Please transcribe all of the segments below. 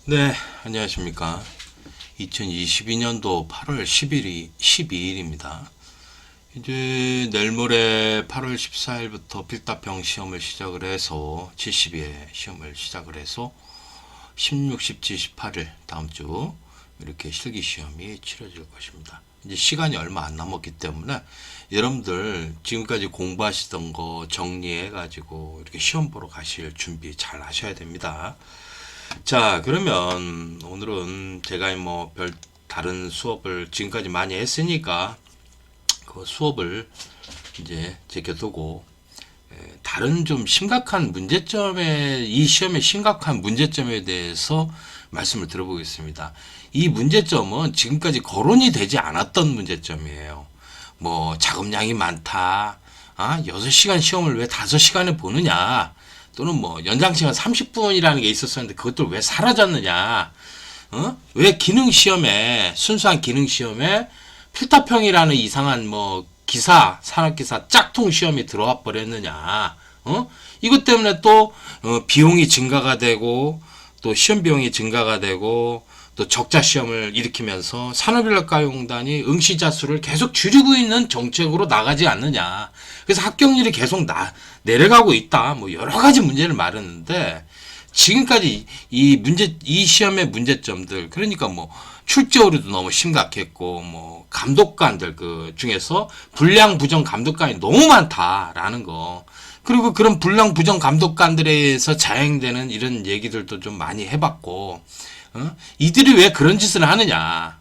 네, 안녕하십니까. 2022년도 8월 12일입니다. 이제 내일 모레 8월 14일부터 필답형 시험을 시작을 해서 70회 시험을 시작을 해서 16, 17, 18일 다음 주 이렇게 실기 시험이 치러질 것입니다. 이제 시간이 얼마 안 남았기 때문에 여러분들 지금까지 공부하시던 거 정리해 가지고 이렇게 시험 보러 가실 준비 잘 하셔야 됩니다. 자, 그러면 오늘은 제가 뭐 별 다른 수업을 지금까지 많이 했으니까 그 수업을 이제 제껴두고 다른 좀 심각한 문제점에 이 시험의 심각한 문제점에 대해서 말씀을 들어보겠습니다. 이 문제점은 지금까지 거론이 되지 않았던 문제점이에요. 뭐 작업량이 많다. 6시간 시험을 왜 5시간에 보느냐. 또는 뭐 연장시간 30분이라는 게 있었었는데 그것들 왜 사라졌느냐. 왜 기능 시험에 순수한 기능 시험에 필답형이라는 이상한 뭐 기사 산업기사 짝퉁 시험이 들어와 버렸느냐. 이것 때문에 또 비용이 증가가 되고 또 시험 비용이 증가가 되고 또 적자 시험을 일으키면서 산업인력가용단이 응시자 수를 계속 줄이고 있는 정책으로 나가지 않느냐. 그래서 합격률이 계속 내려가고 있다. 뭐 여러 가지 문제를 말했는데 지금까지 이 시험의 문제점들, 그러니까 뭐 출제 오류도 너무 심각했고 뭐 감독관들 그 중에서 불량 부정 감독관이 너무 많다라는 거. 그리고 그런 불량 부정 감독관들에 의해서 자행되는 이런 얘기들도 좀 많이 해봤고, 이들이 왜 그런 짓을 하느냐?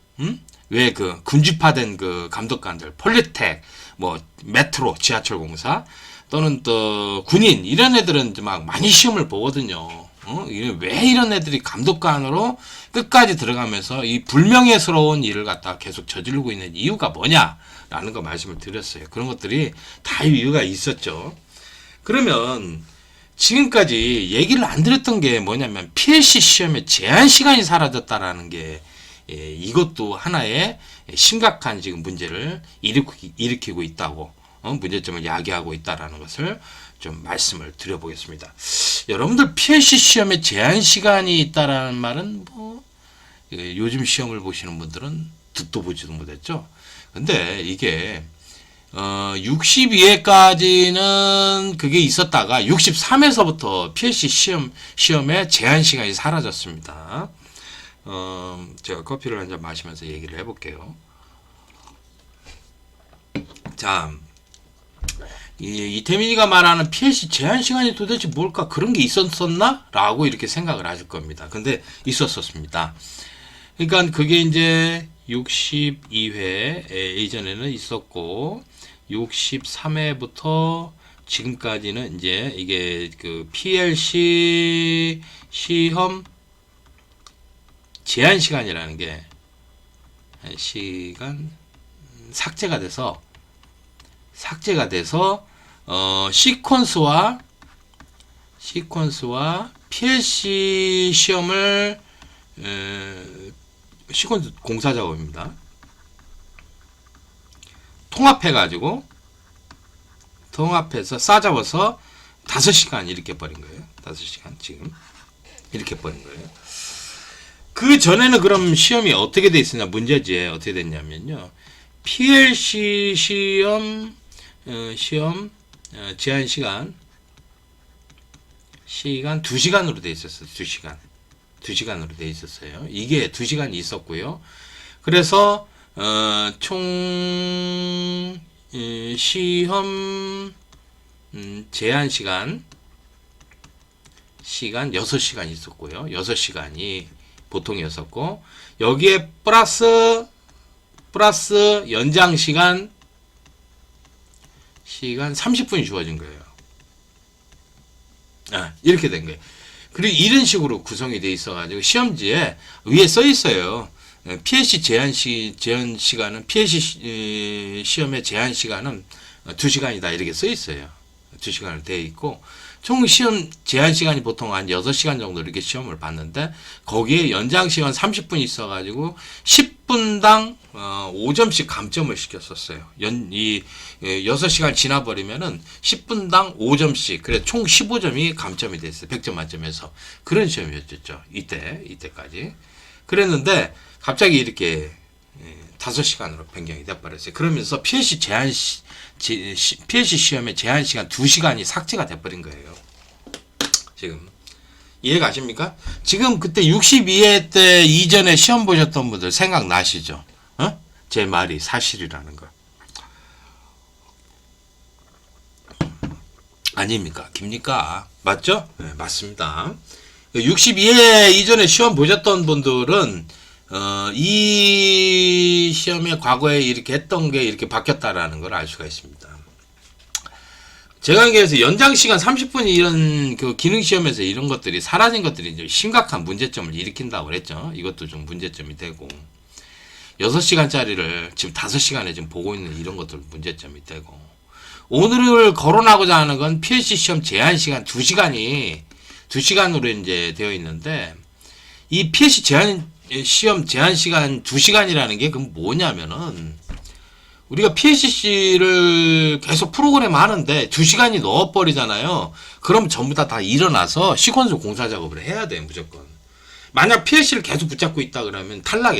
왜 그 군주파된 그 감독관들, 폴리텍, 뭐 메트로, 지하철공사 또는 또 군인 이런 애들은 막 많이 시험을 보거든요. 왜 이런 애들이 감독관으로 끝까지 들어가면서 이 불명예스러운 일을 갖다가 계속 저지르고 있는 이유가 뭐냐라는 거 말씀을 드렸어요. 그런 것들이 다 이유가 있었죠. 그러면 지금까지 얘기를 안 드렸던 게 뭐냐면 PLC 시험의 제한 시간이 사라졌다라는 게 이것도 하나의 심각한 지금 문제를 일으키고 있다고 문제점을 야기하고 있다라는 것을 좀 말씀을 드려보겠습니다. 여러분들 PLC 시험에 제한 시간이 있다라는 말은 뭐 요즘 시험을 보시는 분들은 듣도 보지도 못했죠. 근데 이게 62회까지는 그게 있었다가 63회서부터 PLC 시험의 제한 시간이 사라졌습니다. 제가 커피를 한 잔 마시면서 얘기를 해볼게요. 자, 이태민이가 말하는 PLC 제한 시간이 도대체 뭘까? 그런 게 있었었나? 라고 이렇게 생각을 하실 겁니다. 근데 있었었습니다. 그러니까 그게 이제 62회 이전에는 있었고 63회부터 지금까지는 이제 이게 그 PLC 시험 제한 시간이라는 게 시간 삭제가 돼서 시퀀스와 PLC 시험을 시퀀스 공사 작업입니다. 통합해서 싸잡아서 5시간 이렇게 버린 거예요. 5시간 지금 이렇게 버린 거예요. 그 전에는 그럼 시험이 어떻게 돼 있었냐, 문제지에 어떻게 됐냐면요. PLC 시험 제한 시간 2시간으로 돼 있었어요. 2시간으로 돼 있었어요. 이게 2시간이 있었고요. 그래서 총 시험 제한 시간 6시간 있었고요. 6시간이 보통이었었고 여기에 플러스 연장 시간 30분이 주어진 거예요. 이렇게 된 거예요. 그리고 이런 식으로 구성이 돼 있어가지고 시험지에 위에 써 있어요. PLC 제한 시간은 PLC 시험의 제한 시간은 2시간이다 이렇게 써 있어요. 2시간으로 되어 있고 총 시험 제한 시간이 보통 한 6시간 정도 이렇게 시험을 봤는데 거기에 연장 시간 30분이 있어가지고 10분당 5점씩 감점을 시켰었어요. 6시간 지나버리면은 10분당 5점씩, 그래 총 15점이 감점이 됐어요. 100점 만점에서. 그런 시험이었죠. 이때까지. 그랬는데 갑자기 이렇게 5시간으로 변경이 돼버렸어요. 그러면서 PLC PLC 시험의 제한 시간 2시간이 삭제가 돼버린 거예요. 지금 이해가 가십니까? 지금 그때 62회 때 이전에 시험 보셨던 분들 생각나시죠? 제 말이 사실이라는 거. 아닙니까? 깁니까? 맞죠? 네, 맞습니다. 62회 이전에 시험 보셨던 분들은 이 시험에 과거에 이렇게 했던 게 이렇게 바뀌었다라는 걸 알 수가 있습니다. 제가 얘기해서 연장 시간 30분 이런 그 기능 시험에서 이런 것들이 사라진 것들이 이제 심각한 문제점을 일으킨다고 그랬죠. 이것도 좀 문제점이 되고 6시간짜리를 지금 5시간에 지금 보고 있는 이런 것들 문제점이 되고, 오늘을 거론하고자 하는 건 PLC 시험 제한 시간 2시간으로 이제 되어 있는데, 이 PLC 시험 제한 시간 2시간이라는 게 그럼 뭐냐면은, 우리가 PLC를 계속 프로그램 하는데 2시간이 넣어버리잖아요. 그럼 전부 다 일어나서 시퀀스 공사 작업을 해야 돼요, 무조건. 만약 PLC를 계속 붙잡고 있다 그러면 탈락.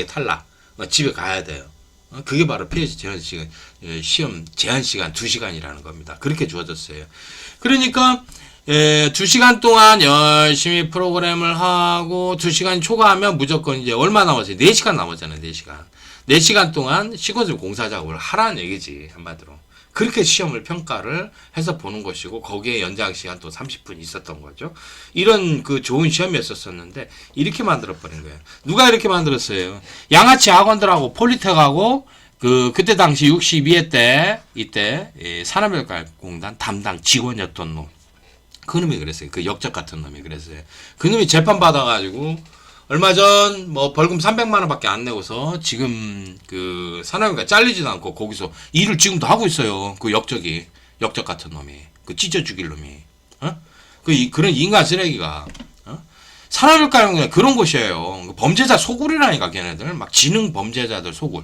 집에 가야 돼요. 그게 바로 PLC 시험 제한 시간 2시간이라는 겁니다. 그렇게 주어졌어요. 그러니까 2시간 동안 열심히 프로그램을 하고 2시간 초과하면 무조건 이제 얼마 남았어요? 4시간 남았잖아요. 4시간. 4시간 동안 시퀀스 공사 작업을 하라는 얘기지, 한마디로. 그렇게 시험을 평가를 해서 보는 것이고, 거기에 연장 시간 또 30분 있었던 거죠. 이런 그 좋은 시험이었었는데 이렇게 만들어버린 거예요. 누가 이렇게 만들었어요? 양아치 학원들하고 폴리텍하고 그때 당시 62회 때 이때 산업별과공단 담당 직원이었던 놈, 그 놈이 그랬어요. 그 역적 같은 놈이 그랬어요. 그 놈이 재판 받아가지고 얼마 전 뭐 벌금 300만 원밖에 안 내고서 지금 그 산업인가 잘리지도 않고 거기서 일을 지금도 하고 있어요. 그 역적 같은 놈이, 그 찢어 죽일 놈이, 그런 인간 쓰레기가, 산업인가 그런 곳이에요. 범죄자 소굴이라니까. 걔네들 막 지능 범죄자들 소굴,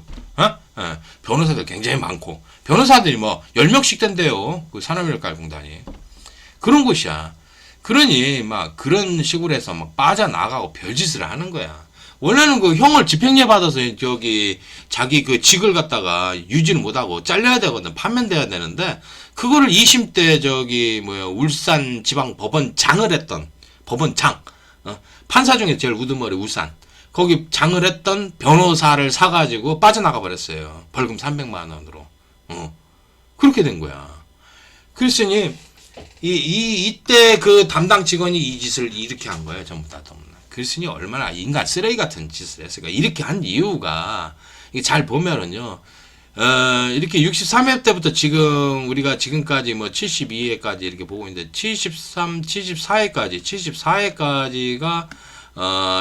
변호사들 굉장히 많고, 변호사들이 뭐 10명씩 된대요. 그 산업인가 공단이 그런 곳이야. 그러니 막 그런 식으로 해서 막 빠져나가고 별짓을 하는 거야. 원래는 그 형을 집행유예 받아서 자기 그 직을 갖다가 유지를 못하고 잘려야 되거든. 파면돼야 되는데, 그거를 2심 때 울산 지방 법원장을 했던, 법원장, 판사 중에 제일 우두머리 울산, 거기 장을 했던 변호사를 사가지고 빠져나가 버렸어요. 벌금 300만 원으로. 그렇게 된 거야. 그랬으니 이때 그 담당 직원이 이 짓을 이렇게 한 거예요. 전부 다. 그랬으니 얼마나 인간 쓰레기 같은 짓을 했을까. 이렇게 한 이유가, 잘 보면은요, 이렇게 63회 때부터 지금 우리가 지금까지 뭐 72회까지 이렇게 보고 있는데 74회까지가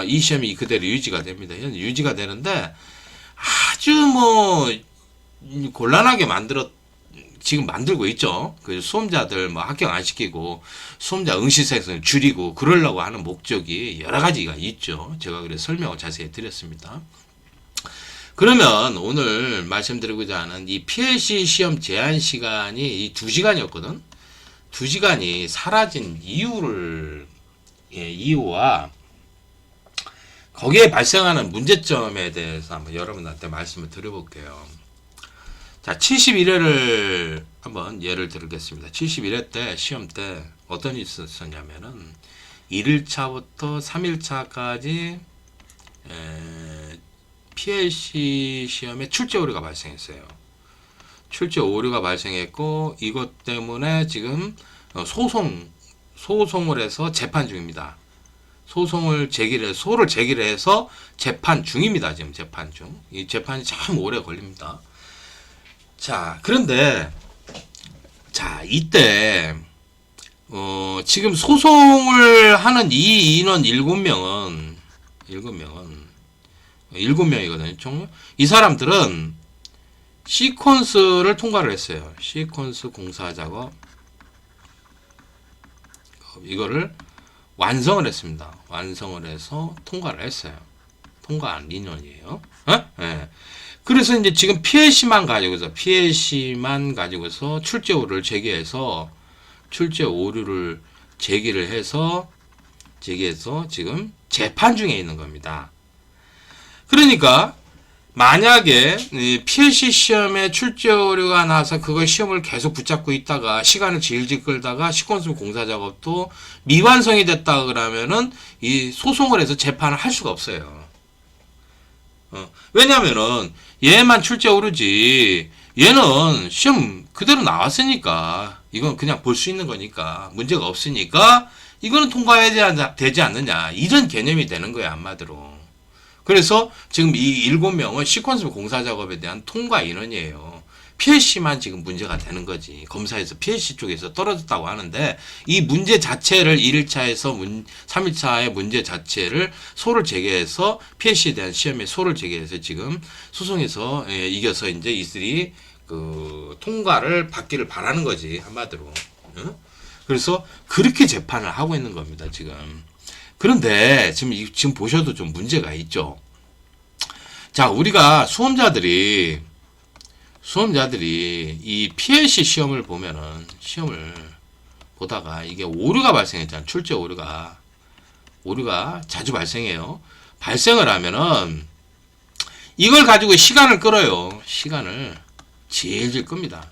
이 시험이 그대로 유지가 됩니다. 현재 유지가 되는데, 아주 곤란하게 지금 만들고 있죠. 그 수험자들 합격 안 시키고 수험자 응시생을 줄이고 그러려고 하는 목적이 여러 가지가 있죠. 제가 그래서 설명을 자세히 드렸습니다. 그러면 오늘 말씀드리고자 하는 이 PLC 시험 제한 시간이 이 2시간이었거든. 2시간이 사라진 이유와 거기에 발생하는 문제점에 대해서 한번 여러분한테 말씀을 드려볼게요. 자, 71회를 한번 예를 들겠습니다. 71회 때 시험 때 어떤 일이 있었냐면은 1일차부터 3일차까지 PLC 시험에 출제 오류가 발생했어요. 출제 오류가 발생했고, 이것 때문에 지금 소송을 해서 재판 중입니다. 소를 제기를 해서 재판 중입니다. 지금 재판 중. 이 재판이 참 오래 걸립니다. 자, 그런데, 이때, 지금 소송을 하는 이 인원 7명이거든요, 총. 이 사람들은 시퀀스를 통과를 했어요. 시퀀스 공사 작업. 이거를 완성을 했습니다. 완성을 해서 통과를 했어요. 통과한 민원이에요. 네. 그래서 이제 지금 PLC만 가지고서 출제 오류를 제기해서 제기해서 지금 재판 중에 있는 겁니다. 그러니까 만약에 PLC 시험에 출제 오류가 나서 그걸 시험을 계속 붙잡고 있다가 시간을 질질 끌다가 시퀀스 공사 작업도 미완성이 됐다 그러면은 이 소송을 해서 재판을 할 수가 없어요. 왜냐면은 얘만 출제 오류지 얘는 시험 그대로 나왔으니까 이건 그냥 볼 수 있는 거니까 문제가 없으니까 이거는 통과해야 되지 않느냐 이런 개념이 되는 거야 한마디로. 그래서 지금 이 7명은 시퀀스 공사 작업에 대한 통과 인원이에요. PLC만 지금 문제가 되는 거지. 검사에서 PLC 쪽에서 떨어졌다고 하는데 이 문제 자체를 1일차에서 3일차의 문제 자체를 소를 제기해서 PLC에 대한 시험에 소를 제기해서 지금 소송에서 이겨서 이제 이들이 그 통과를 받기를 바라는 거지 한마디로. 그래서 그렇게 재판을 하고 있는 겁니다 지금. 그런데 지금 보셔도 좀 문제가 있죠. 자, 우리가 수험자들이 이 PLC 시험을 보다가 이게 오류가 발생했잖아요. 출제 오류가 자주 발생해요. 발생을 하면은 이걸 가지고 시간을 끌어요. 시간을 질질 끕니다.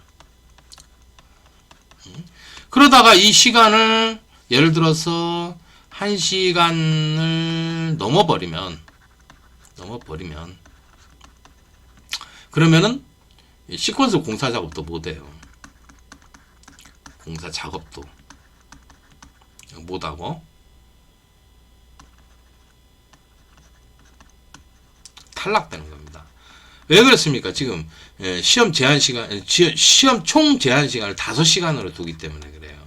그러다가 이 시간을 예를 들어서 1시간을 넘어버리면 그러면은 시퀀스 공사 작업도 못해요. 공사 작업도 못하고 탈락되는 겁니다. 왜 그렇습니까? 지금 시험 총 제한 시간을 5시간으로 두기 때문에 그래요.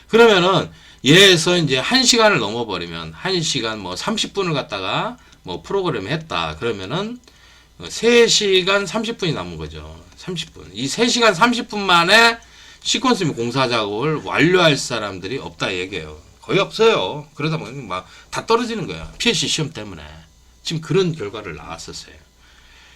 그러면은 얘에서 이제 1시간을 넘어버리면 1시간 뭐 30분을 갖다가 뭐 프로그램 했다. 그러면은 3시간 30분이 남은 거죠. 30분. 이 3시간 30분 만에 시퀀스 및 공사 작업을 완료할 사람들이 없다 얘기해요. 거의 없어요. 그러다 보니 막 다 떨어지는 거야. PLC 시험 때문에. 지금 그런 결과를 나왔었어요.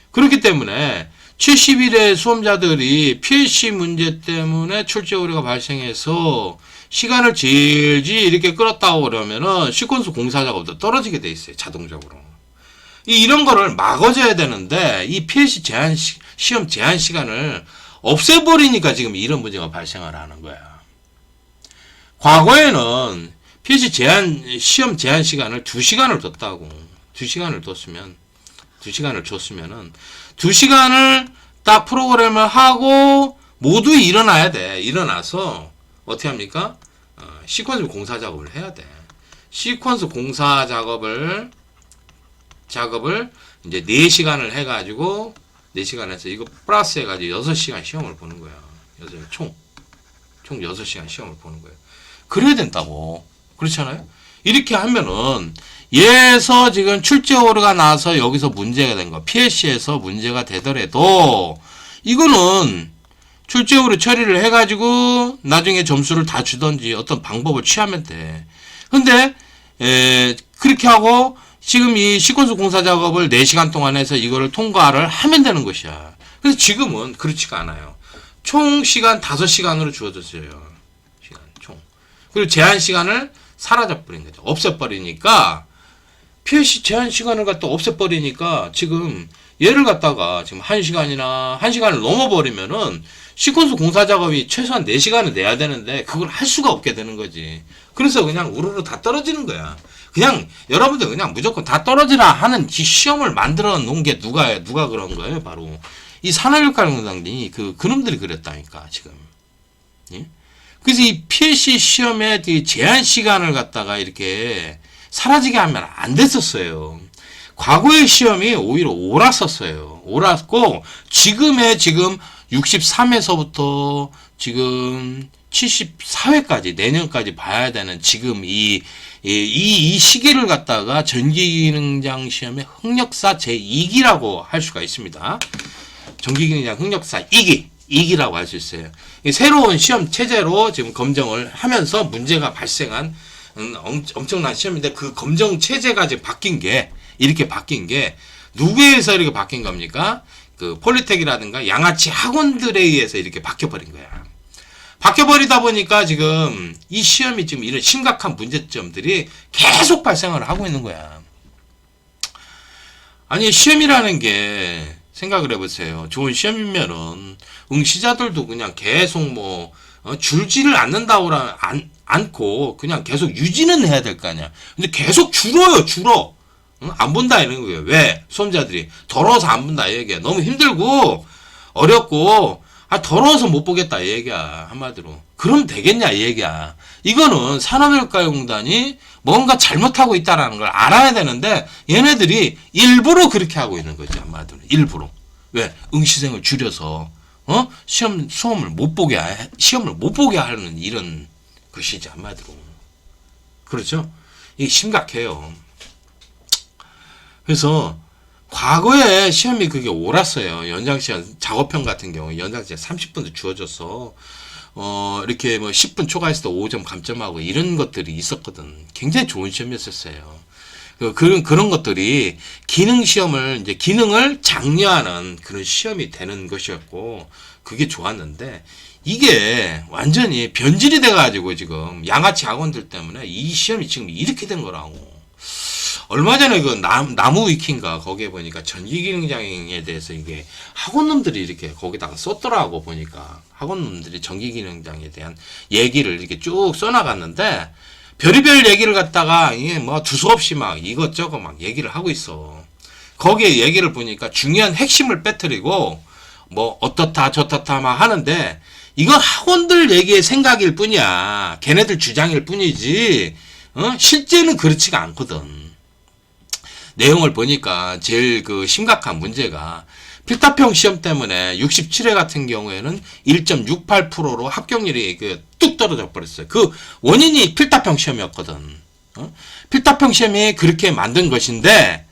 그렇기 때문에 70일의 수험자들이 PLC 문제 때문에 출제 오류가 발생해서 시간을 질질 이렇게 끌었다고 그러면은 시퀀스 공사 작업도 떨어지게 돼 있어요. 자동적으로. 이런 거를 막아줘야 되는데 이 PLC 시험 제한 시간을 없애버리니까 지금 이런 문제가 발생을 하는 거야. 과거에는 PLC 시험 제한 시간을 2시간을 뒀다고. 2시간을 줬으면은 2시간을 딱 프로그램을 하고 모두 일어나야 돼. 일어나서 어떻게 합니까? 시퀀스 공사 작업을 해야 돼. 시퀀스 공사 작업을 이제 4시간을 해가지고 4시간 해서 이거 플러스 해가지고 6시간 시험을 보는 거야. 총 6시간 시험을 보는 거예요. 그래야 된다고. 그렇잖아요? 이렇게 하면은 얘에서 지금 출제 오류가 나서 여기서 문제가 된 거, PLC에서 문제가 되더라도 이거는 출제 오류 처리를 해가지고 나중에 점수를 다 주던지 어떤 방법을 취하면 돼. 근데 그렇게 하고 지금 이 시퀀스 공사 작업을 4시간 동안 해서 이거를 통과를 하면 되는 것이야. 그래서 지금은 그렇지가 않아요. 총 시간 5시간으로 주어졌어요. 시간 총. 그리고 제한 시간을 사라져버린 거죠. 없애버리니까 PLC 제한 시간을 갖다 없애버리니까 지금 얘를 갖다가 지금 1시간을 넘어버리면은 시퀀스 공사 작업이 최소한 4시간을 내야 되는데 그걸 할 수가 없게 되는 거지. 그래서 그냥 우르르 다 떨어지는 거야. 그냥 여러분들 그냥 무조건 다 떨어지라 하는 시험을 만들어 놓은 게 누가 그런 거예요? 바로 이 산하교육관공단이 그놈들이 그랬다니까 지금. 예? 그래서 이 PLC 시험의 제한 시간을 갖다가 이렇게 사라지게 하면 안 됐었어요. 과거의 시험이 오히려 옳았었어요. 옳았고 지금 63회서부터 지금 74회까지 내년까지 봐야 되는 지금 이 시기를 갖다가 전기기능장 시험의 흑역사 제2기라고 할 수가 있습니다. 전기기능장 흑역사 2기 이기라고 할 수 있어요. 새로운 시험 체제로 지금 검정을 하면서 문제가 발생한 엄청난 시험인데 그 검정 체제가 지금 바뀐 게 이렇게 바뀐 게 누구에 의해서 이렇게 바뀐 겁니까? 그 폴리텍이라든가 양아치 학원들에 의해서 이렇게 바뀌어버린 거야. 바뀌어버리다 보니까 지금 이 시험이 지금 이런 심각한 문제점들이 계속 발생을 하고 있는 거야. 아니 시험이라는 게 생각을 해보세요. 좋은 시험이면은 응시자들도 그냥 계속 뭐 줄지를 않고 그냥 계속 유지는 해야 될 거 아니야. 근데 계속 줄어. 안 본다 이런 거예요. 왜? 수험자들이 더러워서 안 본다 이 얘기야. 너무 힘들고 어렵고 더러워서 못 보겠다 이 얘기야. 한마디로. 그럼 되겠냐 이 얘기야. 이거는 산업인력가공단이 뭔가 잘못하고 있다라는 걸 알아야 되는데 얘네들이 일부러 그렇게 하고 있는 거지. 한마디로. 일부러. 왜? 응시생을 줄여서 시험을 못 보게 하는 이런 것이지. 한마디로. 그렇죠? 이게 심각해요. 그래서 과거에 시험이 그게 옳았어요. 연장시간 작업형 같은 경우 연장시간 30분도 주어져서 이렇게 뭐 10분 초과했을 때 5점 감점하고 이런 것들이 있었거든. 굉장히 좋은 시험이었었어요. 그런 것들이 기능 시험을 이제 기능을 장려하는 그런 시험이 되는 것이었고 그게 좋았는데 이게 완전히 변질이 돼가지고 지금 양아치 학원들 때문에 이 시험이 지금 이렇게 된 거라고. 얼마 전에 그 나무 위키인가 거기에 보니까 전기기능장애에 대해서 이게 학원놈들이 이렇게 거기다가 썼더라고. 보니까 학원놈들이 전기기능장애에 대한 얘기를 이렇게 쭉 써나갔는데 별의별 얘기를 갖다가 이게 뭐 두서없이 막 이것저것 막 얘기를 하고 있어. 거기에 얘기를 보니까 중요한 핵심을 빼뜨리고 뭐 어떻다 저떻다 막 하는데 이건 학원들 얘기의 생각일 뿐이야. 걔네들 주장일 뿐이지 실제는 그렇지가 않거든. 내용을 보니까 제일 그 심각한 문제가 필답형 시험 때문에 67회 같은 경우에는 1.68%로 합격률이 뚝 떨어져 버렸어요. 그 원인이 필답형 시험이었거든. 필답형 시험이 그렇게 만든 것인데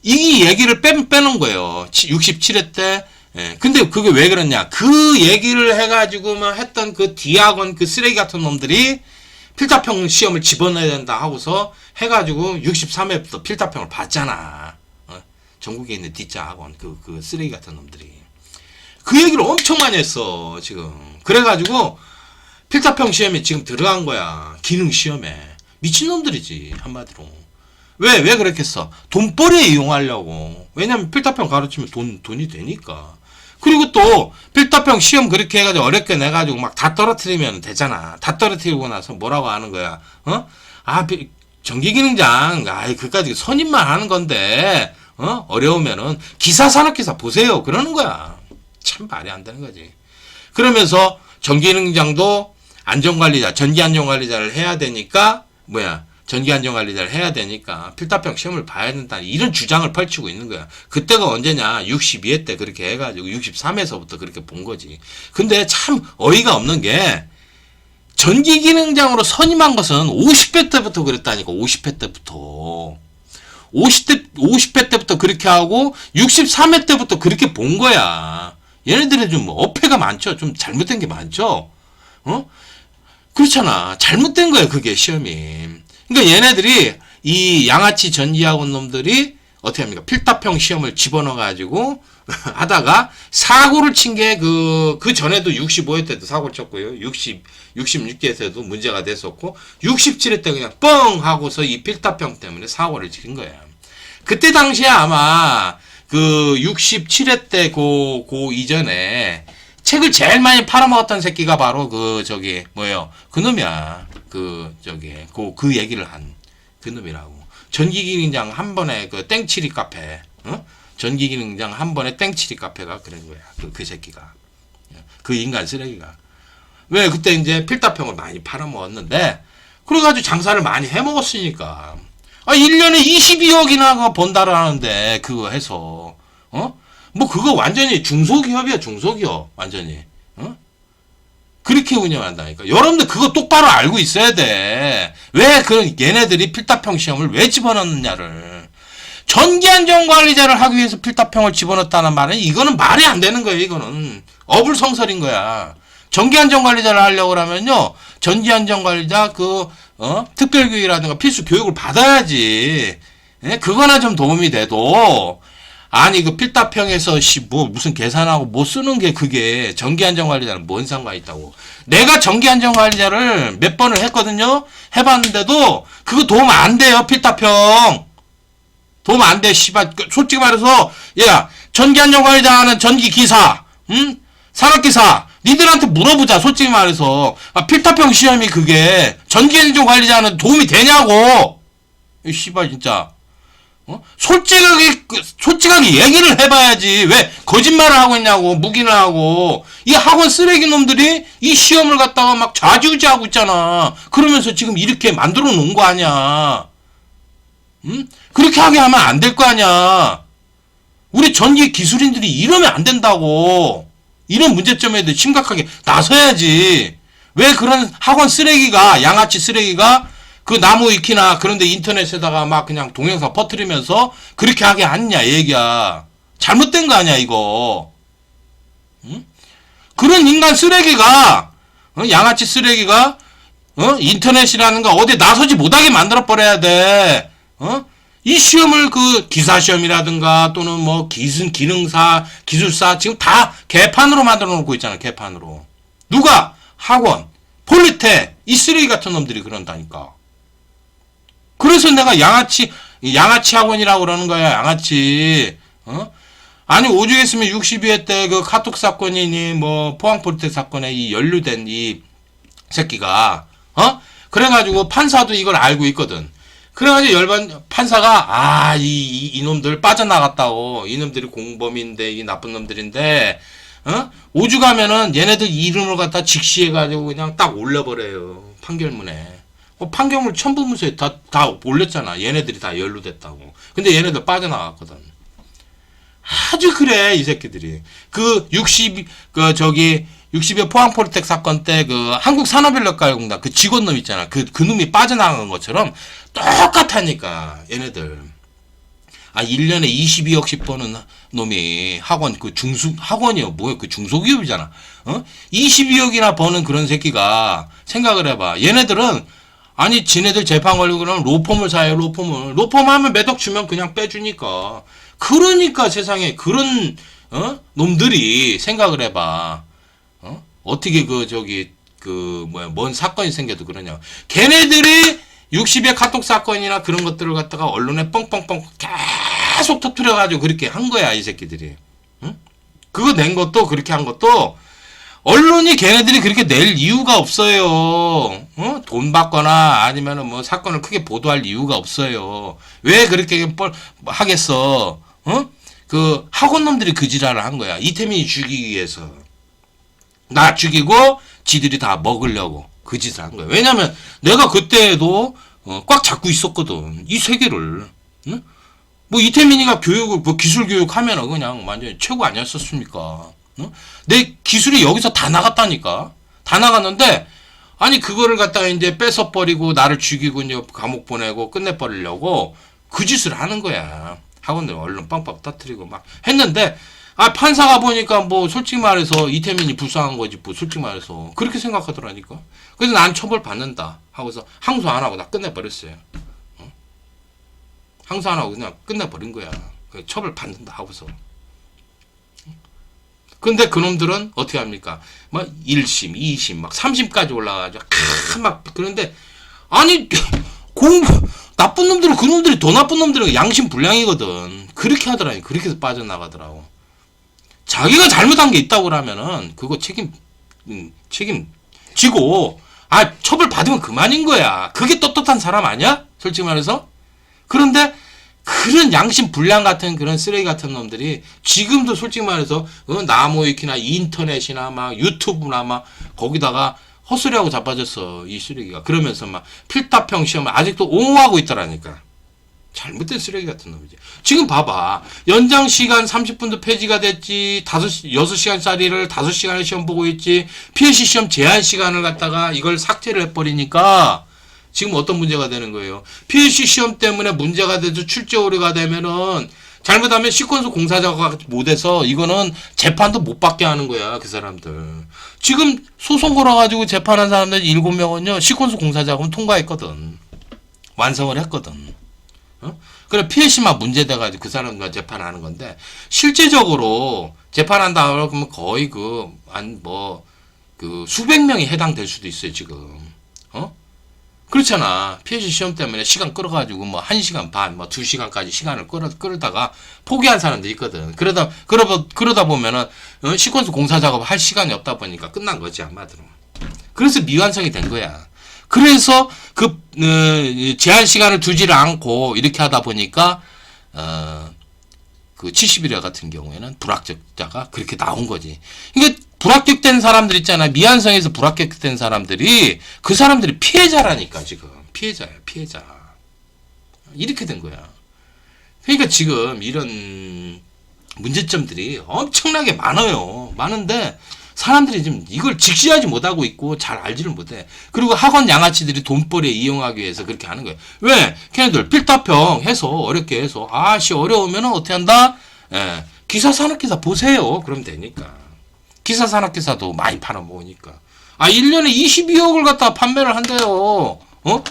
이 얘기를 빼놓은 거예요. 67회 때. 근데 그게 왜 그러냐? 그 얘기를 해가지고만 했던 그 D학원 그 쓰레기 같은 놈들이 필답형 시험을 집어넣어야 된다 하고서 해가지고 63회부터 필답형을 봤잖아. 전국에 있는 D자 학원 그 쓰레기 같은 놈들이 그 얘기를 엄청 많이 했어 지금. 그래가지고 필답형 시험에 지금 들어간 거야. 기능 시험에. 미친놈들이지 한마디로. 왜 그렇겠어? 돈벌이에 이용하려고. 왜냐면 필답형 가르치면 돈이 되니까. 그리고 또 필답형 시험 그렇게 해가지고 어렵게 내가지고 막 다 떨어뜨리면 되잖아. 다 떨어뜨리고 나서 뭐라고 하는 거야? 전기기능장 그까지 선임만 하는 건데 어려우면은 기사산업기사 보세요 그러는 거야. 참 말이 안 되는 거지. 그러면서 전기기능장도 안전관리자 전기안전관리자를 해야 되니까 전기안전관리자를 해야 되니까 필답형 시험을 봐야 된다 이런 주장을 펼치고 있는 거야. 그때가 언제냐? 62회 때 그렇게 해가지고 63회에서부터 그렇게 본 거지. 근데 참 어이가 없는 게 전기기능장으로 선임한 것은 50회 때부터 그랬다니까. 50회 때부터 50회 때부터 그렇게 하고 63회 때부터 그렇게 본 거야. 얘네들은 좀 어폐가 많죠. 좀 잘못된 게 많죠. 그렇잖아. 잘못된 거야 그게 시험이. 그러니까 얘네들이 이 양아치 전기학원 놈들이 어떻게 합니까? 필답형 시험을 집어넣어가지고 하다가 사고를 친 게 그 전에도 65회 때도 사고를 쳤고요. 66회 때도 문제가 됐었고 67회 때 그냥 뻥 하고서 이 필답형 때문에 사고를 친 거야. 그때 당시에 아마 그 67회 때 그 이전에 책을 제일 많이 팔아먹었던 새끼가 바로 그 놈이야. 그 얘기를 한 그 놈이라고. 전기기능장 한 번에 그 땡치리 카페, 전기기능장 한 번에 땡치리 카페가 그런 거야. 그 새끼가. 그 인간 쓰레기가. 왜 그때 이제 필답형을 많이 팔아먹었는데, 그래가지고 장사를 많이 해먹었으니까. 1년에 22억이나 번다라는데, 그거 해서. 그거 완전히 중소기업이야, 중소기업. 완전히. 그렇게 운영한다니까. 여러분들 그거 똑바로 알고 있어야 돼. 왜 얘네들이 필답형 시험을 왜 집어넣느냐를. 전기안전관리자를 하기 위해서 필답형을 집어넣었다는 말은 이거는 말이 안 되는 거예요. 이거는 어불성설인 거야. 전기안전관리자를 하려고 하면요, 전기안전관리자 특별교육이라든가 필수 교육을 받아야지. 예? 그거나 좀 도움이 돼도, 아니, 필답형에서, 무슨 계산하고 뭐 쓰는 게 그게 전기안전관리자는 뭔 상관이 있다고. 내가 전기안전관리자를 몇 번을 했거든요? 해봤는데도, 그거 도움 안 돼요, 필답형. 도움 안 돼, 씨발. 솔직히 말해서, 야, 전기안전관리자 하는 전기기사, 산업기사, 니들한테 물어보자, 솔직히 말해서. 필답형 시험이 그게, 전기안전관리자 하는 도움이 되냐고! 이 씨발, 진짜. 솔직하게 얘기를 해봐야지. 왜 거짓말을 하고 있냐고, 묵인을 하고. 이 학원 쓰레기 놈들이 이 시험을 갖다가 막 좌지우지하고 있잖아. 그러면서 지금 이렇게 만들어 놓은 거 아니야. 그렇게 하게 하면 안 될 거 아니야. 우리 전기 기술인들이 이러면 안 된다고. 이런 문제점에 대해 심각하게 나서야지. 왜 그런 학원 쓰레기가, 양아치 쓰레기가 그 나무 위키나 그런데 인터넷에다가 막 그냥 동영상 퍼뜨리면서 그렇게 하게 하느냐 얘기야. 잘못된 거 아니야 이거. 응? 그런 인간 쓰레기가, 양아치 쓰레기가 인터넷이라는가 어디 나서지 못하게 만들어 버려야 돼. 이 시험을 기사시험이라든가 또는 뭐 기능사, 기술사 지금 다 개판으로 만들어 놓고 있잖아. 개판으로. 누가? 학원, 폴리텍, 이 쓰레기 같은 놈들이 그런다니까. 그래서 내가 양아치 학원이라고 그러는 거야, 양아치. 아니, 오죽했으면 62회 때 카톡 사건이니, 포항폴텍 사건에 이 연루된 이 새끼가, 그래가지고 판사도 이걸 알고 있거든. 그래가지고 판사가, 이놈들 빠져나갔다고. 이놈들이 공범인데, 이 나쁜 놈들인데, 오죽하면은 얘네들 이름을 갖다 직시해가지고 그냥 딱 올려버려요. 판결문에. 판결문 첨부문서에 다 올렸잖아. 얘네들이 다 연루됐다고. 근데 얘네들 빠져나갔거든. 아주 그래, 이 새끼들이. 60여 포항폴텍 사건 때 한국산업인력가공단 직원놈 있잖아. 그 놈이 빠져나간 것처럼 똑같다니까, 얘네들. 1년에 22억씩 버는 놈이 학원, 학원이요. 뭐야, 중소기업이잖아. 22억이나 버는 그런 새끼가 생각을 해봐. 얘네들은 지네들 재판 걸리고 그러면 로펌을 사요, 로펌을. 로펌 하면 몇 억 주면 그냥 빼주니까. 그러니까 세상에 그런, 놈들이 생각을 해봐. 어떻게 뭔 사건이 생겨도 그러냐. 걔네들이 60의 카톡 사건이나 그런 것들을 갖다가 언론에 뻥뻥뻥 계속 터뜨려가지고 그렇게 한 거야, 이 새끼들이. 그거 낸 것도, 그렇게 한 것도, 언론이 걔네들이 그렇게 낼 이유가 없어요. 돈 받거나 아니면은 사건을 크게 보도할 이유가 없어요. 왜 그렇게 하겠어? 학원 놈들이 그 지랄을 한 거야. 이태민이 죽이기 위해서. 나 죽이고 지들이 다 먹으려고 그 짓을 한 거야. 왜냐면 내가 그때도 꽉 잡고 있었거든. 이 세계를. 이태민이가 기술 교육 하면은 그냥 완전히 최고 아니었었습니까? 내 기술이 여기서 다 나갔다니까. 다 나갔는데, 그거를 갖다가 이제 뺏어버리고, 나를 죽이고, 이제 감옥 보내고, 끝내버리려고, 그 짓을 하는 거야. 학원들 얼른 빵빵 터뜨리고 막 했는데, 판사가 보니까 솔직히 말해서 이태민이 불쌍한 거지, 솔직히 말해서. 그렇게 생각하더라니까. 그래서 난 처벌 받는다. 하고서 항소 안 하고 나 끝내버렸어요. 항소 안 하고 그냥 끝내버린 거야. 처벌 받는다 하고서. 근데 그놈들은 어떻게 합니까? 1심, 2심, 3심까지 올라가가지고, 그런데, 나쁜 놈들은, 그놈들이 더 나쁜 놈들은 양심 불량이거든. 그렇게 하더라니. 그렇게 해서 빠져나가더라고. 자기가 잘못한 게 있다고 그러면은, 그거 책임지고, 처벌 받으면 그만인 거야. 그게 떳떳한 사람 아니야? 솔직히 말해서? 그런데, 그런 양심 불량 같은 그런 쓰레기 같은 놈들이 지금도 솔직히 말해서 나무위키나 인터넷이나 유튜브나 거기다가 헛소리하고 자빠졌어. 이 쓰레기가. 그러면서 필답형 시험을 아직도 옹호하고 있더라니까. 잘못된 쓰레기 같은 놈이지. 지금 봐봐. 연장 시간 30분도 폐지가 됐지. 6시간짜리를 5시간을 시험 보고 있지. PLC 시험 제한 시간을 갖다가 이걸 삭제를 해버리니까 지금 어떤 문제가 되는 거예요? PLC 시험 때문에 문제가 돼서 출제 오류가 되면은 잘못하면 시퀀스 공사자가 못해서 이거는 재판도 못 받게 하는 거야, 그 사람들. 지금 소송 걸어가지고 재판한 사람들 7명은요, 시퀀스 공사자금 통과했거든. 완성을 했거든. 그래, PLC만 문제돼가지고 그 사람과 재판하는 건데, 실제적으로 재판한다 그러면 거의 수백 명이 해당될 수도 있어요, 지금. 그렇잖아. PLC 시험 때문에 시간 끌어가지고 1시간 반, 2시간까지 시간을 끌다가 포기한 사람도 있거든. 그러다 보면은, 시퀀스 공사 작업 할 시간이 없다 보니까 끝난 거지, 한마디로. 그래서 미완성이 된 거야. 그래서 제한 시간을 두지를 않고 이렇게 하다 보니까, 70일에 같은 경우에는 불합격자가 그렇게 나온 거지. 그러니까 불합격된 사람들 있잖아. 미완성에서 불합격된 사람들이 그 사람들이 피해자라니까 지금. 피해자야, 피해자. 이렇게 된 거야. 그러니까 지금 이런 문제점들이 엄청나게 많아요. 많은데 사람들이 지금 이걸 직시하지 못하고 있고 잘 알지를 못해. 그리고 학원 양아치들이 돈벌이에 이용하기 위해서 그렇게 하는 거예요. 왜? 걔네들 필답형 해서 어렵게 해서 어려우면 어떻게 한다? 예, 기사 산업기사 보세요. 그럼 되니까. 기사 산업기사도 많이 팔아먹으니까. 1년에 22억을 갖다 판매를 한대요.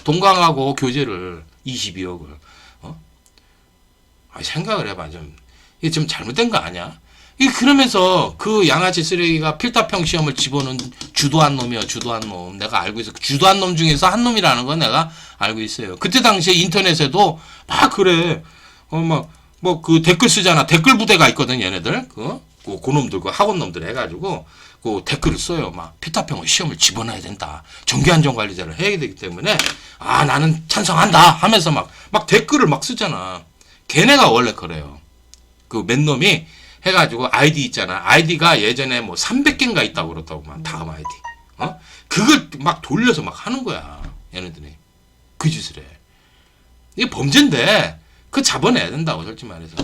동강하고 교재를 22억을. 생각을 해봐. 이게 좀 잘못된 거 아니야? 그러면서 그 양아치 쓰레기가 필답형 시험을 집어넣은 주도한 놈이야, 주도한 놈. 내가 알고 있어. 주도한 놈 중에서 한 놈이라는 건 내가 알고 있어요. 그때 당시에 인터넷에도 막 그래. 그 댓글 쓰잖아. 댓글 부대가 있거든, 얘네들. 고놈들, 학원놈들 해가지고, 댓글을 써요. 필답형을 시험을 집어넣어야 된다. 정기안전관리자를 해야 되기 때문에, 나는 찬성한다. 하면서 막 댓글을 막 쓰잖아. 걔네가 원래 그래요. 맨 놈이 해가지고 아이디 있잖아. 아이디가 예전에 300개인가 있다고 그렇다고, 다음 아이디. 그걸 막 돌려서 막 하는 거야. 얘네들이. 그 짓을 해. 이게 범죄인데, 잡아내야 된다고, 솔직히 말해서.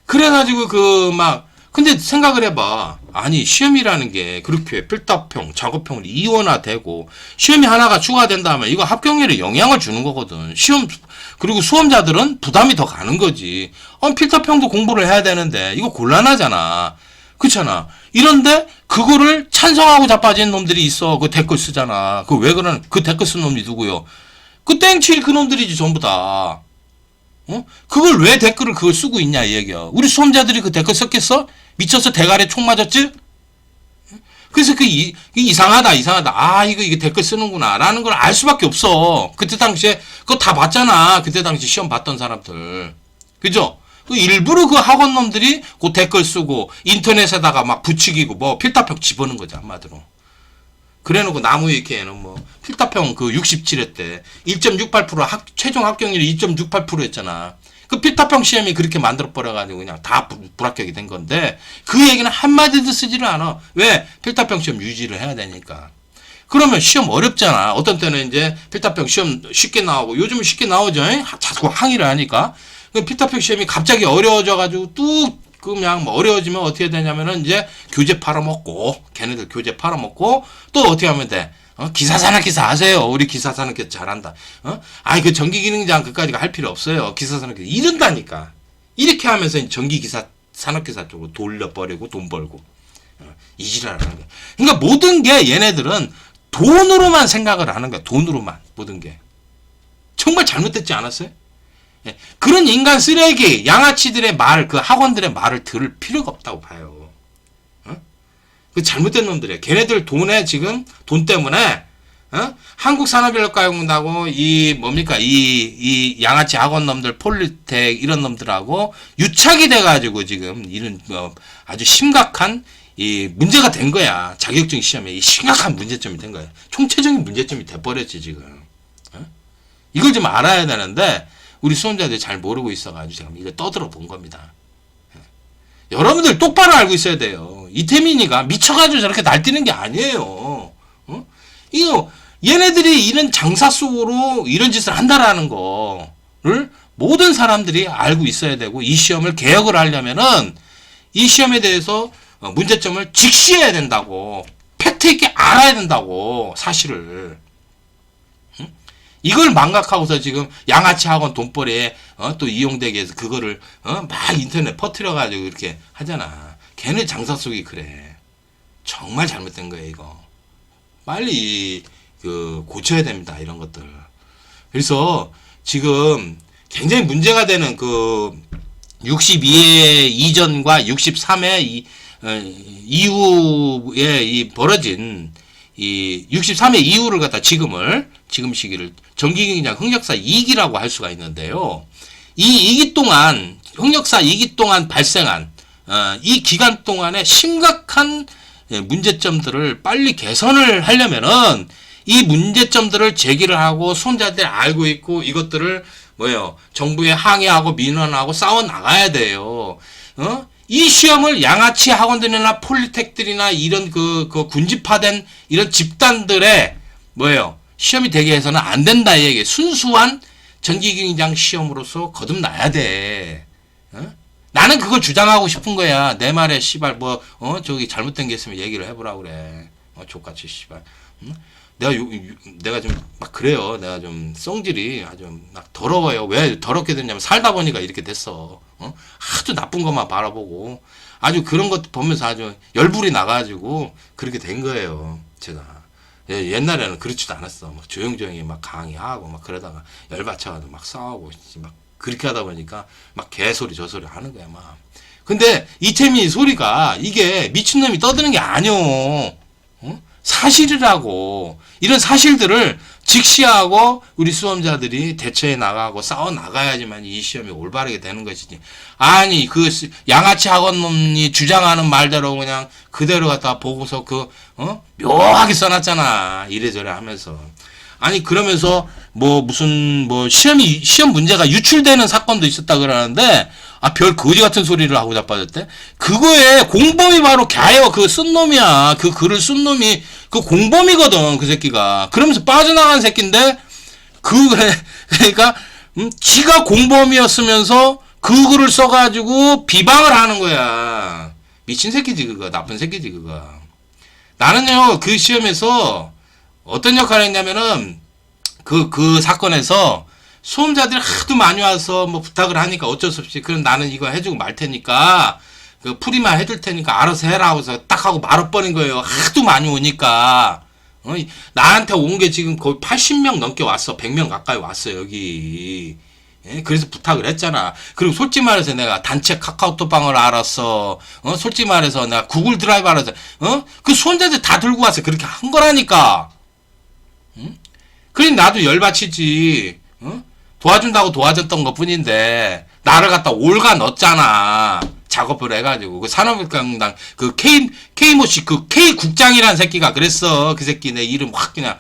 그래가지고, 근데 생각을 해봐. 시험이라는 게 그렇게 필답형, 작업형으로 이원화되고, 시험이 하나가 추가된다면 이거 합격률에 영향을 주는 거거든. 그리고 수험자들은 부담이 더 가는 거지. 필답형도 공부를 해야 되는데, 이거 곤란하잖아. 그렇잖아. 이런데, 그거를 찬성하고 자빠진 놈들이 있어. 그 댓글 쓰잖아. 왜 그러는, 그 댓글 쓴 놈이 누구요? 땡칠 그 놈들이지, 전부 다. 그걸 왜 댓글을 그걸 쓰고 있냐, 이 얘기야. 우리 수험자들이 그 댓글 썼겠어? 미쳐서 대가리에 총 맞았지? 그래서 이상하다. 이게 댓글 쓰는구나. 라는 걸 알 수밖에 없어. 그때 당시에, 그거 다 봤잖아. 그때 당시 시험 봤던 사람들. 그죠? 일부러 그 학원놈들이 그 댓글 쓰고, 인터넷에다가 막 붙이기고, 필답형 집어넣은 거지, 한마디로. 그래 놓고 나무 위키에는 필답형 67회 때 1.68% 최종 합격률이 2.68%였잖아. 그 필답형 시험이 그렇게 만들어버려가지고 그냥 다 불합격이 된 건데, 그 얘기는 한마디도 쓰지를 않아. 왜? 필답형 시험 유지를 해야 되니까. 그러면 시험 어렵잖아. 어떤 때는 이제 필답형 시험 쉽게 나오고, 요즘은 쉽게 나오죠. 자꾸 항의를 하니까. 필답형 시험이 갑자기 어려워져가지고 그냥 어려워지면 어떻게 되냐면은 이제 교재 팔아먹고, 걔네들 교재 팔아먹고, 또 어떻게 하면 돼? 기사산업기사 하세요. 우리 기사산업기사 잘한다. 그 전기기능장 그까지가 할 필요 없어요. 기사산업기사 이른다니까. 이렇게 하면서 전기기사산업기사 쪽으로 돌려버리고 돈 벌고. 이지랄을 하는 거야. 그러니까 모든 게 얘네들은 돈으로만 생각을 하는 거야. 돈으로만. 모든 게. 정말 잘못됐지 않았어요? 그런 인간 쓰레기, 양아치들의 그 학원들의 말을 들을 필요가 없다고 봐요. 그 잘못된 놈들이야. 걔네들 지금 돈 때문에, 한국산업인력가용문하고, 이 양아치 학원 놈들, 폴리텍, 이런 놈들하고 유착이 돼가지고 지금 이런, 아주 심각한, 문제가 된 거야. 자격증 시험에 심각한 문제점이 된 거야. 총체적인 문제점이 돼버렸지, 지금. 이걸 좀 알아야 되는데, 우리 수험자들이 잘 모르고 있어가지고 제가 이거 떠들어 본 겁니다. 여러분들 똑바로 알고 있어야 돼요. 이태민이가 미쳐가지고 저렇게 날뛰는 게 아니에요. 이거 얘네들이 이런 장사 속으로 이런 짓을 한다라는 거를 모든 사람들이 알고 있어야 되고, 이 시험을 개혁을 하려면은 이 시험에 대해서 문제점을 직시해야 된다고, 팩트 있게 알아야 된다고, 사실을. 이걸 망각하고서 지금 양아치 학원 돈벌이에 또 이용되게 해서 그거를 막 인터넷 퍼뜨려가지고 이렇게 하잖아. 걔네 장사 속이 그래. 정말 잘못된 거예요 이거. 빨리 그 고쳐야 됩니다 이런 것들. 그래서 지금 굉장히 문제가 되는 그 62회 이전과 63회 이후에 이 벌어진 이 63회 이후를 갖다 지금 시기를 정기경장 흑역사 2기라고 할 수가 있는데요. 이 2기 동안 흑역사 2기 동안 발생한 이 기간 동안에 심각한 문제점들을 빨리 개선을 하려면은 이 문제점들을 제기를 하고 손자들이 알고 있고 이것들을 정부에 항의하고 민원하고 싸워 나가야 돼요. 이 시험을 양아치 학원들이나 폴리텍들이나 이런 그 군집화된 이런 집단들의 시험이 되게 해서는 안 된다 이 얘기. 순수한 전기경장 시험으로서 거듭나야 돼. 나는 그걸 주장하고 싶은 거야. 내 말에 씨발 저기 잘못된 게 있으면 얘기를 해보라고 그래. 족같이 씨발. 내가 좀 막 그래요. 내가 좀 성질이 아주 막 더러워요. 왜 더럽게 됐냐면 살다 보니까 이렇게 됐어. 하도 나쁜 것만 바라보고 아주 그런 것 보면서 아주 열불이 나가지고 그렇게 된 거예요. 제가 옛날에는 그렇지도 않았어. 막 조용조용히 막 강의하고 막 그러다가 열받쳐가지고 막 싸우고 막 그렇게 하다 보니까 막 개소리 저소리 하는 거야 막. 근데 이태민 소리가 이게 미친놈이 떠드는 게 아니오. 사실이라고. 이런 사실들을 직시하고 우리 수험자들이 대처해 나가고 싸워 나가야지만 이 시험이 올바르게 되는 것이지. 아니 그 양아치 학원놈이 주장하는 말대로 그냥 그대로 갖다 보고서 묘하게 써놨잖아. 이래저래 하면서. 아니 그러면서 무슨 시험 문제가 유출되는 사건도 있었다 그러는데 별 거지 같은 소리를 하고 자빠졌대. 그거에 공범이 바로 걔요. 그 쓴 놈이야. 그 글을 쓴 놈이 그 공범이거든. 그 새끼가. 그러면서 빠져나간 새끼인데 그러니까 지가 공범이었으면서 그 글을 써가지고 비방을 하는 거야. 미친 새끼지 그거. 나쁜 새끼지 그거. 나는요 그 시험에서 어떤 역할을 했냐면은 그 사건에서 수험자들이 하도 많이 와서 부탁을 하니까 어쩔 수 없이 그럼 나는 이거 해주고 말 테니까 그 풀이만 해줄 테니까 알아서 해라 하고서 딱 하고 말아버린 거예요. 하도 많이 오니까 나한테 온 게 지금 거의 80명 넘게 왔어. 100명 가까이 왔어 여기. 그래서 부탁을 했잖아. 그리고 솔직히 말해서 내가 단체 카카오톡방을 알았어. 솔직히 말해서 내가 구글 드라이브 알아서 그 수험자들 다 들고 와서 그렇게 한 거라니까. 그래 나도 열받치지. 도와준다고 도와줬던 것 뿐인데 나를 갖다 올가 넣었잖아. 작업을 해가지고 그 산업경당 그 K모씨 그 K 국장이라는 새끼가 그랬어. 그 새끼 내 이름 확 그냥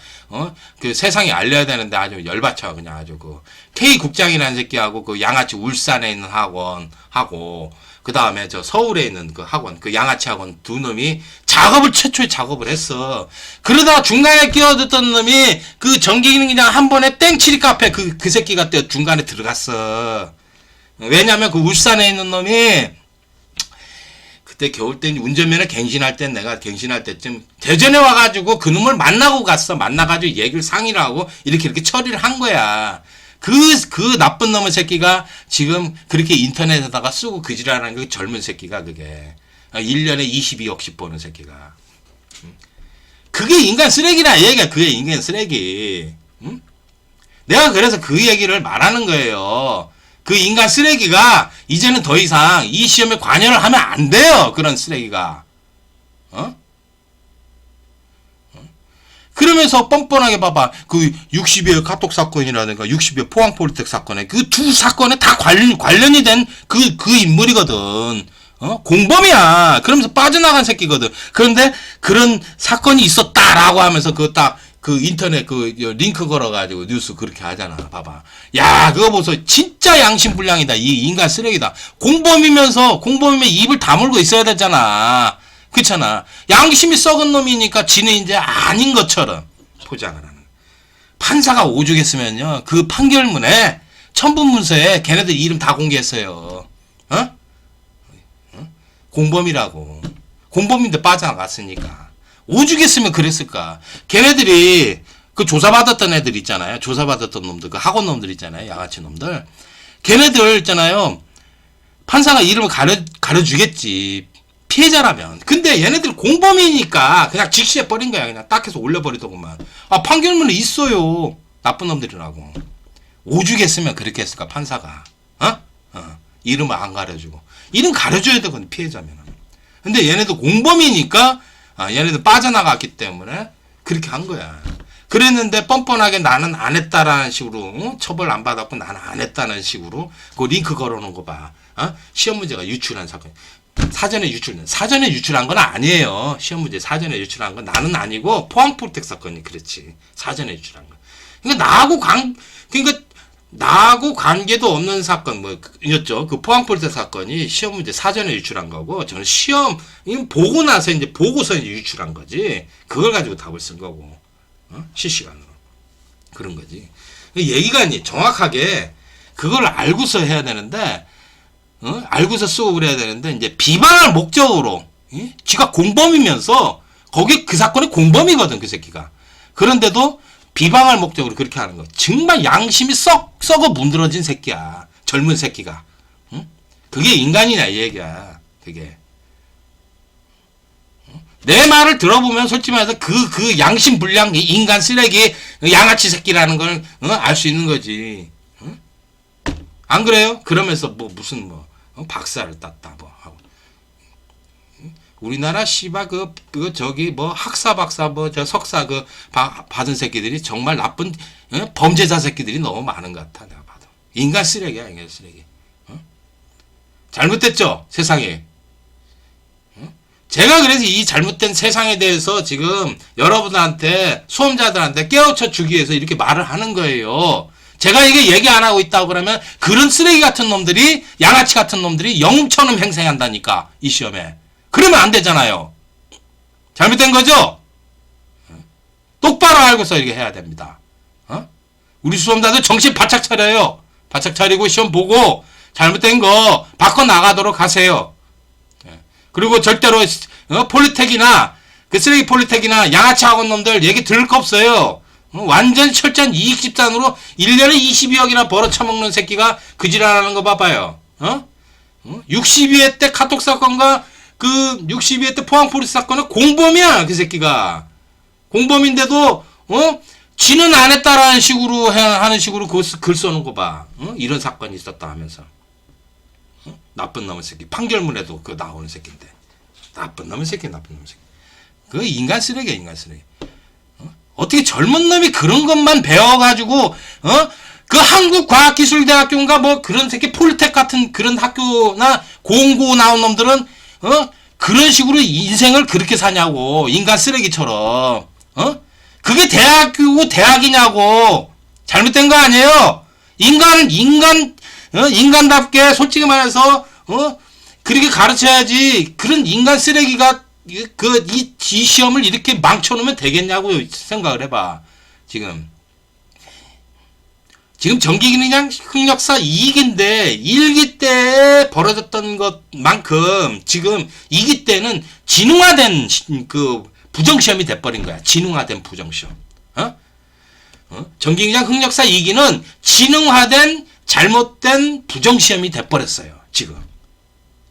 그 세상에 알려야 되는데 아주 열받쳐 그냥 아주 그 K 국장이라는 새끼하고 그 양아치 울산에 있는 학원하고 그 다음에 저 서울에 있는 그 학원 그 양아치 학원 두 놈이 최초에 작업을 했어. 그러다가 중간에 끼어들던 놈이 그 전기경장 한 번에 땡치리 카페 그 새끼가 또 중간에 들어갔어. 왜냐면 그 울산에 있는 놈이 그때 겨울 때 운전면허 갱신할 때 내가 갱신할 때쯤 대전에 와가지고 그 놈을 만나고 갔어. 만나가지고 얘기를 상의를 하고 이렇게 처리를 한 거야. 그 나쁜 놈의 새끼가 지금 그렇게 인터넷에다가 쓰고 그지랄하는 그 젊은 새끼가 그게 1년에 22억씩 버는 새끼가. 그게 인간 쓰레기라 얘기야. 그게 인간 쓰레기. 내가 그래서 그 얘기를 말하는 거예요. 그 인간 쓰레기가 이제는 더 이상 이 시험에 관여를 하면 안 돼요. 그런 쓰레기가. 그러면서 뻔뻔하게 봐봐. 그 60여 카톡 사건이라든가 60여 포항폴리텍 사건에 그 두 사건에 다 관련이 된 그 인물이거든. 공범이야. 그러면서 빠져나간 새끼거든. 그런데 그런 사건이 있었다라고 하면서 그 인터넷 그 링크 걸어가지고 뉴스 그렇게 하잖아. 봐봐. 야, 그거 보소. 진짜 양심불량이다. 이 인간 쓰레기다. 공범이면 입을 다물고 있어야 되잖아. 그렇잖아. 양심이 썩은 놈이니까 지는 이제 아닌 것처럼 포장을 하는. 판사가 오죽했으면요. 그 판결문에 첨부문서에 걔네들 이름 다 공개했어요. 공범이라고. 공범인데 빠져나갔으니까. 오죽했으면 그랬을까. 걔네들이 그 조사받았던 애들 있잖아요. 조사받았던 놈들, 그 학원 놈들 있잖아요. 양아치 놈들. 걔네들 있잖아요. 판사가 이름을 가려주겠지. 피해자라면. 근데 얘네들 공범이니까 그냥 직시해버린 거야. 그냥 딱 해서 올려버리더구만. 아, 판결문에 있어요. 나쁜 놈들이라고. 오죽했으면 그렇게 했을까, 판사가. 이름을 안 가려주고. 이름 가려줘야 되거든, 피해자면. 근데 얘네도 공범이니까, 얘네도 빠져나갔기 때문에 그렇게 한 거야. 그랬는데 뻔뻔하게 나는 안 했다라는 식으로, 처벌 안 받았고 나는 안 했다는 식으로, 그 링크 걸어놓은 거 봐. 시험 문제가 유출한 사건. 사전에 유출한 건 아니에요. 시험 문제 사전에 유출한 건 나는 아니고 포항폴텍 사건이 그렇지. 사전에 유출한 거. 그러니까 나하고 관계도 없는 사건 뭐였죠. 그 포항폴텍 사건이 시험 문제 사전에 유출한 거고, 저는 시험 보고 나서 이제 보고서 이제 유출한 거지. 그걸 가지고 답을 쓴 거고, 실시간으로 그런 거지. 얘기가 정확하게 그걸 알고서 해야 되는데. 알고서 쓰고 그래야 되는데, 이제 비방할 목적으로, 지가 공범이면서, 거기 그 사건이 공범이거든, 그 새끼가. 그런데도 비방할 목적으로 그렇게 하는 거. 정말 양심이 썩어 문드러진 새끼야. 젊은 새끼가. 그게 인간이냐, 이 얘기야. 그게. 내 말을 들어보면 솔직히 말해서 그 양심 불량, 인간 쓰레기, 양아치 새끼라는 걸, 알 수 있는 거지. 안 그래요? 그러면서 무슨 박사를 땄다 하고. 우리나라 씨바 저기 학사 박사 저 석사 받은 새끼들이 정말 나쁜 범죄자 새끼들이 너무 많은 것 같아. 내가 봐도. 인간 쓰레기야, 인간 쓰레기. 잘못됐죠, 세상에. 제가 그래서 이 잘못된 세상에 대해서 지금 여러분들한테, 수험자들한테 깨우쳐 주기 위해서 이렇게 말을 하는 거예요. 제가 이게 얘기 안 하고 있다고 그러면 그런 쓰레기 같은 놈들이, 양아치 같은 놈들이 영웅처럼 행세한다니까, 이 시험에. 그러면 안 되잖아요. 잘못된 거죠? 똑바로 알고서 이렇게 해야 됩니다. 우리 수험자들 정신 바짝 차려요. 바짝 차리고 시험 보고 잘못된 거 바꿔 나가도록 하세요. 그리고 절대로 폴리텍이나 그 쓰레기 폴리텍이나 양아치 학원 놈들 얘기 들을 거 없어요. 완전 철저한 이익 집단으로 1년에 22억이나 벌어 처먹는 새끼가 그 지랄하는 거 봐봐요. 62회 때 카톡 사건과 그 62회 때 포항포리스 사건은 공범이야, 그 새끼가. 공범인데도 지는 안 했다라는 식으로 하는 식으로 글 써놓은 거 봐. 이런 사건이 있었다 하면서. 나쁜 놈의 새끼. 판결문에도 그 나오는 새끼인데. 나쁜 놈의 새끼. 그 인간 쓰레기야, 인간 쓰레기. 어떻게 젊은 놈이 그런 것만 배워가지고, 그 한국과학기술대학교인가 그런 새끼 폴텍 같은 그런 학교나 공고 나온 놈들은, 그런 식으로 인생을 그렇게 사냐고. 인간 쓰레기처럼. 그게 대학교고 대학이냐고. 잘못된 거 아니에요? 인간답게 솔직히 말해서, 그렇게 가르쳐야지. 그런 인간 쓰레기가 이 시험을 이렇게 망쳐놓으면 되겠냐고 생각을 해봐. 지금 전기기능 흑역사 2기인데 1기 때 벌어졌던 것만큼 지금 2기 때는 진흥화된 그 부정시험이 돼버린 거야. 진흥화된 부정시험. 전기기능 흑역사 2기는 진흥화된 잘못된 부정시험이 돼버렸어요. 지금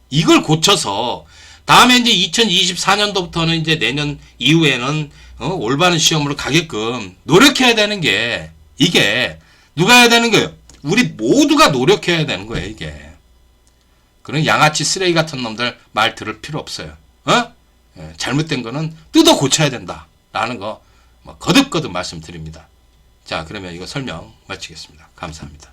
이걸 고쳐서 다음에 이제 2024년도부터는 이제 내년 이후에는 올바른 시험으로 가게끔 노력해야 되는 게, 이게 누가 해야 되는 거예요? 우리 모두가 노력해야 되는 거예요, 이게. 그런 양아치 쓰레기 같은 놈들 말 들을 필요 없어요. 잘못된 거는 뜯어 고쳐야 된다 라는 거 거듭거듭 말씀드립니다. 자, 그러면 이거 설명 마치겠습니다. 감사합니다.